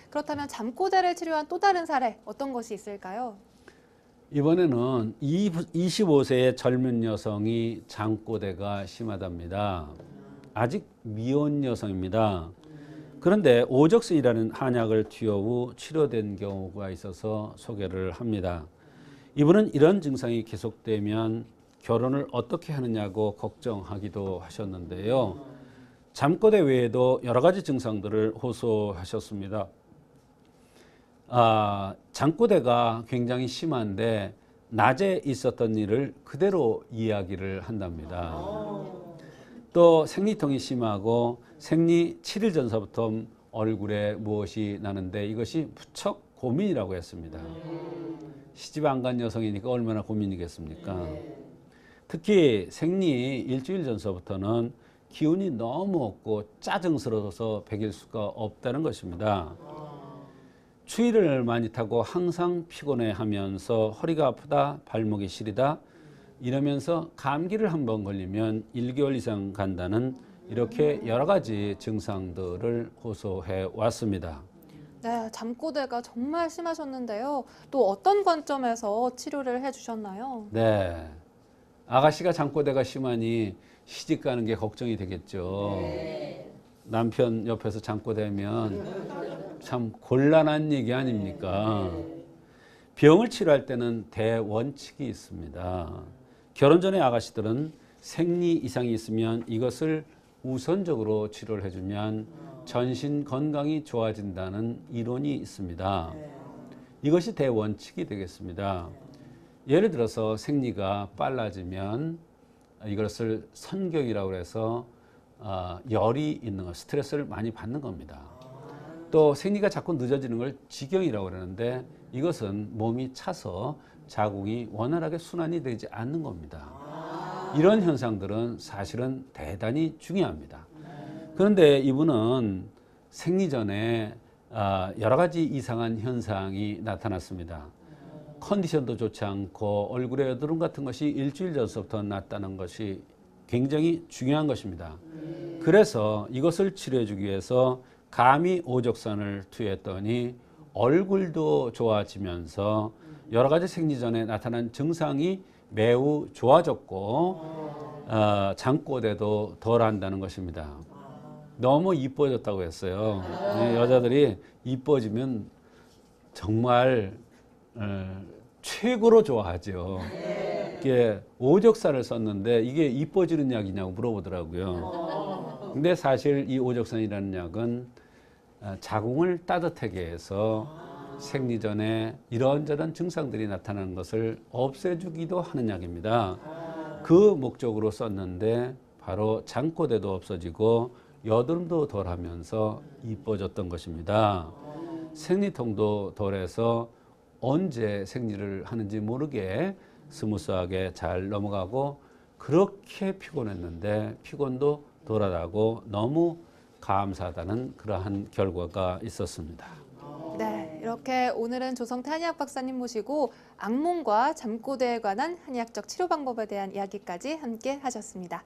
그렇다면 잠꼬대를 치료한 또 다른 사례 어떤 것이 있을까요? 이번에는 25세의 젊은 여성이 잠꼬대가 심하답니다. 아직 미혼 여성입니다. 그런데 오적신이라는 한약을 투여 후 치료된 경우가 있어서 소개를 합니다. 이분은 이런 증상이 계속되면 결혼을 어떻게 하느냐고 걱정하기도 하셨는데요. 잠꼬대 외에도 여러 가지 증상들을 호소하셨습니다. 잠꼬대가 굉장히 심한데 낮에 있었던 일을 그대로 이야기를 한답니다. 또 생리통이 심하고 생리 7일 전서부터 얼굴에 무엇이 나는데 이것이 무척 고민이라고 했습니다. 시집 안 간 여성이니까 얼마나 고민이겠습니까? 특히 생리 일주일 전서부터는 기운이 너무 없고 짜증스러워서 배길 수가 없다는 것입니다. 추위를 많이 타고 항상 피곤해하면서 허리가 아프다, 발목이 시리다 이러면서 감기를 한번 걸리면 1개월 이상 간다는 이렇게 여러 가지 증상들을 호소해 왔습니다. 네, 잠꼬대가 정말 심하셨는데요. 또 어떤 관점에서 치료를 해주셨나요? 네, 아가씨가 잠꼬대가 심하니 시집 가는 게 걱정이 되겠죠. 남편 옆에서 잠꼬대면 참 곤란한 얘기 아닙니까? 병을 치료할 때는 대원칙이 있습니다. 결혼 전에 아가씨들은 생리 이상이 있으면 이것을 우선적으로 치료를 해주면 전신 건강이 좋아진다는 이론이 있습니다. 이것이 대원칙이 되겠습니다. 예를 들어서 생리가 빨라지면 이것을 선경이라고 해서 열이 있는 것, 스트레스를 많이 받는 겁니다. 또 생리가 자꾸 늦어지는 걸 지경이라고 그러는데 이것은 몸이 차서 자궁이 원활하게 순환이 되지 않는 겁니다. 이런 현상들은 사실은 대단히 중요합니다. 그런데 이분은 생리 전에 여러 가지 이상한 현상이 나타났습니다. 컨디션도 좋지 않고 얼굴에 여드름 같은 것이 일주일 전서부터 났다는 것이 굉장히 중요한 것입니다. 그래서 이것을 치료해 주기 위해서 감히 오적산을 투여했더니 얼굴도 좋아지면서 여러 가지 생리 전에 나타난 증상이 매우 좋아졌고 잠꼬대도 덜 한다는 것입니다. 너무 이뻐졌다고 했어요. 여자들이 이뻐지면 정말 최고로 좋아하죠. 이게 오적산을 썼는데 이게 이뻐지는 약이냐고 물어보더라고요. 근데 사실 이 오적산이라는 약은 자궁을 따뜻하게 해서 생리 전에 이런저런 증상들이 나타나는 것을 없애주기도 하는 약입니다. 그 목적으로 썼는데 바로 잠꼬대도 없어지고 여드름도 덜하면서 이뻐졌던 것입니다. 생리통도 덜해서 언제 생리를 하는지 모르게 스무스하게 잘 넘어가고 그렇게 피곤했는데 피곤도 덜하다고 너무 감사하다는 그러한 결과가 있었습니다. 네, 이렇게 오늘은 조성태 한의학 박사님 모시고 악몽과 잠꼬대에 관한 한의학적 치료 방법에 대한 이야기까지 함께 하셨습니다.